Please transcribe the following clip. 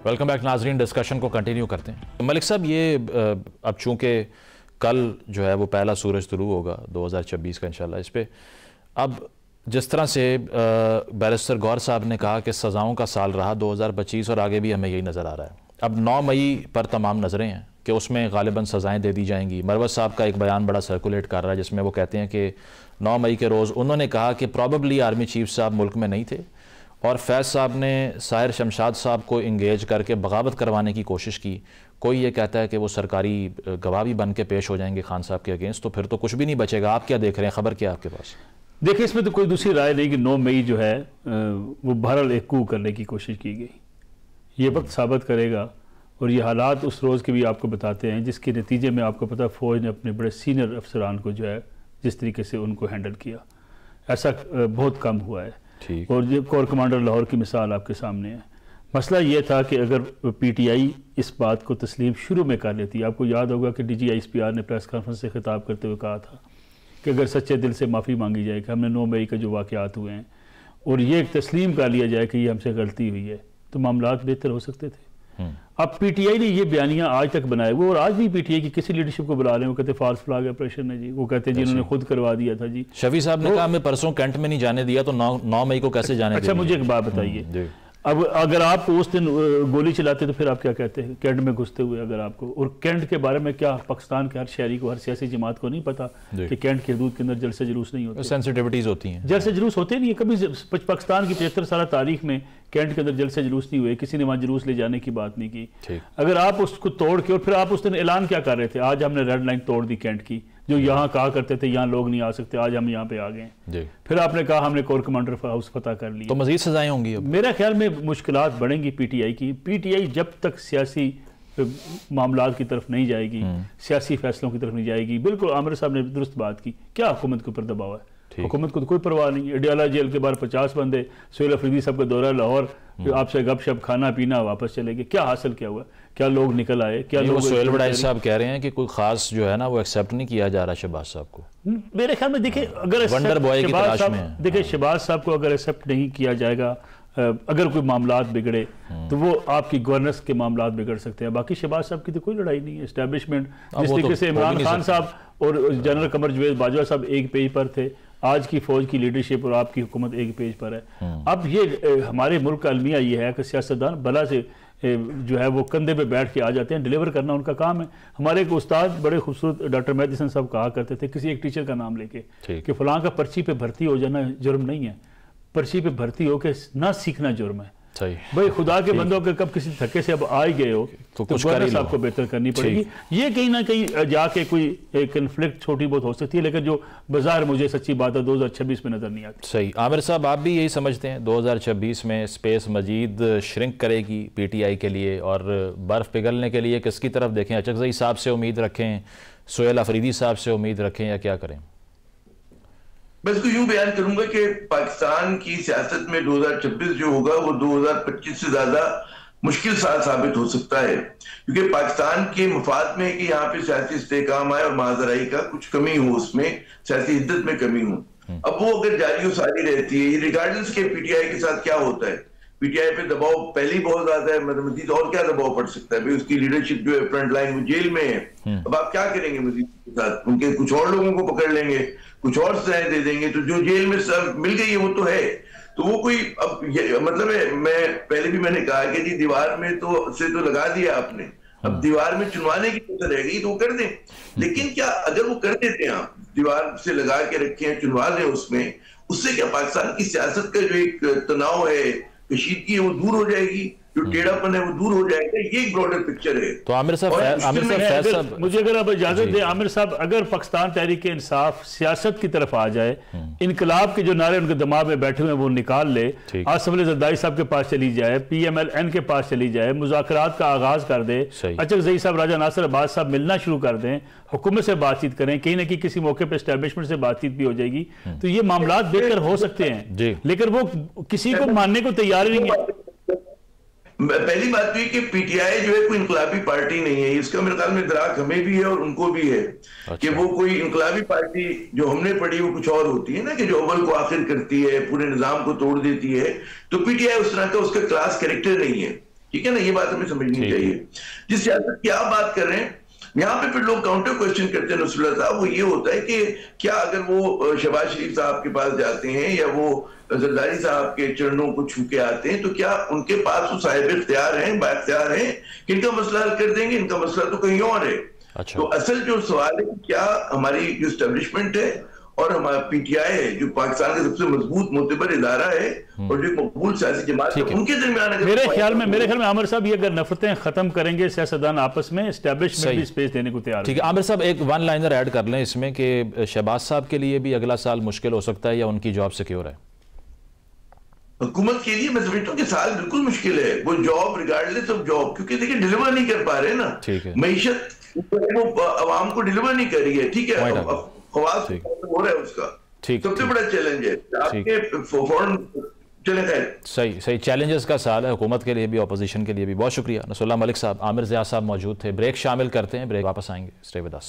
Welcome back नाजरीन, discussion को continue करते हैं। मलिक साहब, ये अब चूँकि कल जो है वो पहला सूरज तुलू होगा 2026 का इंशाल्लाह, इस पर अब जिस तरह से बैरिस्टर गौर साहब ने कहा कि सज़ाओं का साल रहा 2025 और आगे भी हमें यही नज़र आ रहा है। अब 9 मई पर तमाम नज़रें हैं कि उसमें गालिबन सज़ाएँ दे दी जाएंगी। मरवत साहब का एक बयान बड़ा सर्कुलेट कर रहा है जिसमें वो कहते हैं कि 9 मई के रोज़ उन्होंने कहा कि प्रॉबली आर्मी चीफ साहब मुल्क में नहीं थे और फैज़ साहब ने साहिर शमशाद साहब को इंगेज करके बगावत करवाने की कोशिश की। कोई ये कहता है कि वो सरकारी गवाह भी बन के पेश हो जाएंगे खान साहब के अगेंस्ट, तो फिर तो कुछ भी नहीं बचेगा। आप क्या देख रहे हैं, खबर क्या आपके पास? देखिए, इसमें तो कोई दूसरी राय नहीं कि 9 मई जो है वो बहरहाल एक कू करने की कोशिश की गई। ये वक्त साबित करेगा और ये हालात उस रोज़ के भी आपको बताते हैं जिसके नतीजे में आपको पता फ़ौज ने अपने बड़े सीनियर अफसरान को जो है जिस तरीके से उनको हैंडल किया, ऐसा बहुत कम हुआ है। और ये कोर कमांडर लाहौर की मिसाल आपके सामने है। मसला ये था कि अगर पीटीआई इस बात को तस्लीम शुरू में कर लेती, आपको याद होगा कि DGISPR ने प्रेस कॉन्फ्रेंस से खिताब करते हुए कहा था कि अगर सच्चे दिल से माफ़ी मांगी जाए कि हमने 9 मई के जो वाक़यात हुए हैं और ये तस्लीम कर लिया जाए कि ये हमसे गलती हुई है, तो मामलात बेहतर हो सकते थे। अब पीटीआई ने ये बयानियां आज तक बनाए हुए और आज भी पीटीआई की किसी लीडरशिप को बुला रहे हैं, वो कहते फॉल्स फ्लैग ऑपरेशन है जी, वो कहते हैं जी इन्होंने खुद करवा दिया था जी। शफी साहब ने कहा हमें परसों कैंट में नहीं जाने दिया तो 9 मई को कैसे जाने? अच्छा, मुझे एक बात बताइए, अब अगर आप उस दिन गोली चलाते तो फिर आप क्या कहते हैं कैंट में घुसते हुए? अगर आपको, और कैंट के बारे में क्या पाकिस्तान के हर शहरी को, हर सियासी जमात को नहीं पता कि कैंट के हदूद के अंदर जलसे जुलूस नहीं होते, सेंसिटिविटीज होती हैं, जलसे जुलूस होते नहीं है कभी। पाकिस्तान की 75 साल तारीख में कैंट के अंदर जलसे जुलूस नहीं हुए, किसी ने वहाँ जुलूस ले जाने की बात नहीं की। अगर आप उसको तोड़ के, और फिर आप उस दिन ऐलान क्या कर रहे थे, आज हमने रेड लाइन तोड़ दी कैंट की, जो यहाँ कहा करते थे यहाँ लोग नहीं आ सकते, आज हम यहाँ पे आ गए। फिर आपने कहा हमने कोर कमांडर हाउस फतह कर लिया, तो मजीद सजाएं होंगी। मेरा ख्याल में मुश्किलात बढ़ेंगी पीटीआई की। पीटीआई जब तक सियासी मामलात की तरफ नहीं जाएगी, सियासी फैसलों की तरफ नहीं जाएगी, बिल्कुल आमिर साहब ने दुरुस्त बात की, क्या हुकूमत के ऊपर दबाव है? हुकूमत को तो कोई परवाह नहीं है। अडियाला जेल के बाहर 50 बंदे, सोहेल अफरीदी साहब का दौरा लाहौर, आपसे गपशप खाना पीना, वापस चले गए। क्या हासिल क्या हुआ? क्या लोग निकल आए? क्या लोग? सोहेल वड़ाई साहब कह रहे हैं कि कोई खास जो है ना वो एक्सेप्ट नहीं किया जा रहा शहबाज साहब को। मेरे ख्याल में देखिए, अगर वंडर बॉय की तलाश में, देखिए शहबाज साहब को अगर एक्सेप्ट नहीं किया जाएगा, अगर कोई मामलात बिगड़े तो वो आपकी गवर्नेंस के मामलात बिगड़ सकते हैं। बाकी शहबाज साहब की तो कोई लड़ाई नहीं है। एस्टैब्लिशमेंट जिस तरीके से इमरान खान साहब और जनरल कमर जवेद बाजवा साहब एक पेज पर थे, आज की फौज की लीडरशिप और आपकी हुकूमत एक पेज पर है। अब ये हमारे मुल्क का अलमिया ये है कि सियासतदान भला से जो है वो कंधे पे बैठ के आ जाते हैं, डिलीवर करना उनका काम है। हमारे एक उस्ताद बड़े खूबसूरत डॉक्टर मेहदी हसन साहब कहा करते थे किसी एक टीचर का नाम लेके कि फलां का पर्ची पे भर्ती हो जाना जुर्म नहीं है, पर्ची पे भर्ती हो के ना सीखना जुर्म है। भाई खुदा के बंदों के कब किसी धक्के से अब आ ही गए हो तो गवर्नेंस आपको बेहतर करनी पड़ेगी। ये कहीं ना कहीं जाके कोई एक कन्फ्लिक्ट छोटी बहुत हो सकती है, लेकिन जो बाजार मुझे सच्ची बात है 2026 में नजर नहीं आती। सही। आमिर साहब, आप भी यही समझते हैं 2026 में स्पेस मजीद श्रिंक करेगी पीटीआई के लिए, और बर्फ पिघलने के लिए किसकी तरफ देखें? अचकज़ई साहब से उम्मीद रखें, सोहेल अफरीदी साहब से उम्मीद रखें, या क्या करें? मैं इसको यूं बयान करूंगा कि पाकिस्तान की सियासत में 2026 जो होगा वो 2025 से ज्यादा मुश्किल साल साबित हो सकता है, क्योंकि पाकिस्तान के मफाद में है कि यहाँ पे सियासी इस्तेहकाम आए और महाजराई का कुछ कमी हो, उसमें सियासी हिद्दत में कमी हो। अब वो अगर जारी और सारी रहती है, रिगार्डलेस के पीटीआई के साथ क्या होता है, पीटीआई पे दबाव पहले ही बहुत ज्यादा है, मतलब मजीद और क्या दबाव पड़ सकता है? उसकी लीडरशिप जो है फ्रंट लाइन में जेल में है। अब आप क्या करेंगे मजीद के साथ? उनके कुछ और लोगों को पकड़ लेंगे, कुछ और सजाएं दे देंगे, तो जो जेल में सब मिल गई है वो तो है। तो वो कोई अब मतलब है, मैं पहले भी मैंने कहा कि जी दीवार में तो लगा दिया आपने, अब दीवार में चुनवाने की जरूरत रह गई तो वो कर दें। लेकिन क्या अगर वो कर देते हैं, आप दीवार से लगा के रखे हैं, चुनवा दें उसमें, उससे क्या पाकिस्तान की सियासत का जो एक तनाव है, कशीदगी है, वो दूर हो जाएगी, जो टेढ़ापन है वो दूर हो जाएगा। ये एक ब्रॉडर पिक्चर है। तो आमिर साहब, मुझे अगर आप इजाजत दें आमिर साहब, अगर पाकिस्तान तहरीक इंसाफ सियासत की तरफ आ जाए, इनकलाब के जो नारे उनके दिमाग में बैठे हुए वो निकाल ले, आसिफ जरदारी साहब के पास चली जाए, PMLN के पास चली जाए, मुज़ाकरात का आगाज कर दे, अचकज़ई साहब, राजा नासिर अब्बास साहब मिलना शुरू कर दें, हुकूमत से बातचीत करें, कहीं ना कहीं किसी मौके पर एस्टैब्लिशमेंट से बातचीत भी हो जाएगी, तो ये मामला बेहतर हो सकते हैं। लेकिन वो किसी को मानने को तैयार ही नहीं है। पहली बात तो ये कि पीटीआई जो है कोई इनकलाबी पार्टी नहीं है, इसका मेरे ख्याल में इदराक हमें भी है और उनको भी है। कि वो कोई इनकलाबी पार्टी जो हमने पढ़ी वो कुछ और होती है ना, कि जो अव्वल को आखिर करती है, पूरे निजाम को तोड़ देती है। तो पीटीआई उस तरह का उसका क्लास कैरेक्टर नहीं है। ठीक है ना, ये बात हमें समझनी चाहिए। जिस सियासत की आप बात कर रहे हैं, यहाँ पे फिर लोग काउंटर क्वेश्चन करते हैं नसरुल्लाह साहब, वो ये होता है कि क्या अगर वो शहबाज शरीफ साहब के पास जाते हैं या वो जरदारी साहब के चरणों को छू के आते हैं, तो क्या उनके पास वो साहिब इख्तियार हैं, बाइख्तियार हैं कि इनका मसला हल कर देंगे? इनका मसला तो कहीं और है। अच्छा। तो असल जो सवाल है, क्या हमारी जो एस्टेब्लिशमेंट है और हमारा पीटीआई है, जो पाकिस्तान का सबसे मजबूत मोतबर इदारा है और जो मकबूल सियासी जमात है, उनके दरमियान मेरे ख्याल में आमिर साहब, ये अगर नफरतें खत्म करेंगे सियासतदान आपस में, एस्टेब्लिशमेंट भी स्पेस देने को तैयार। ठीक है आमिर साहब, एक वन लाइनर ऐड कर लें इसमें कि शहबाज साहब के लिए भी अगला साल मुश्किल हो सकता है या उनकी जॉब सिक्योर है? हुकूमत के लिए मैं समझता हूँ कि साल बिल्कुल मुश्किल है, वो जॉब रिगार्डलेस ऑफ जॉब, क्योंकि देखिए डिलीवर नहीं कर पा रहे ना, मईशत वो आवाम को डिलीवर नहीं कर रही है। ठीक है, ख्वास हो रहा है उसका, सबसे बड़ा चैलेंज है आपके फौरन चले गए। सही चैलेंजेस का साल है हुकूमत के लिए भी, अपोजिशन के लिए भी। बहुत शुक्रिया नसरुल्लाह मलिक साहब, आमिर ज़िया साहब मौजूद थे। ब्रेक शामिल करते हैं, ब्रेक वापस आएंगे, स्टे विद अस।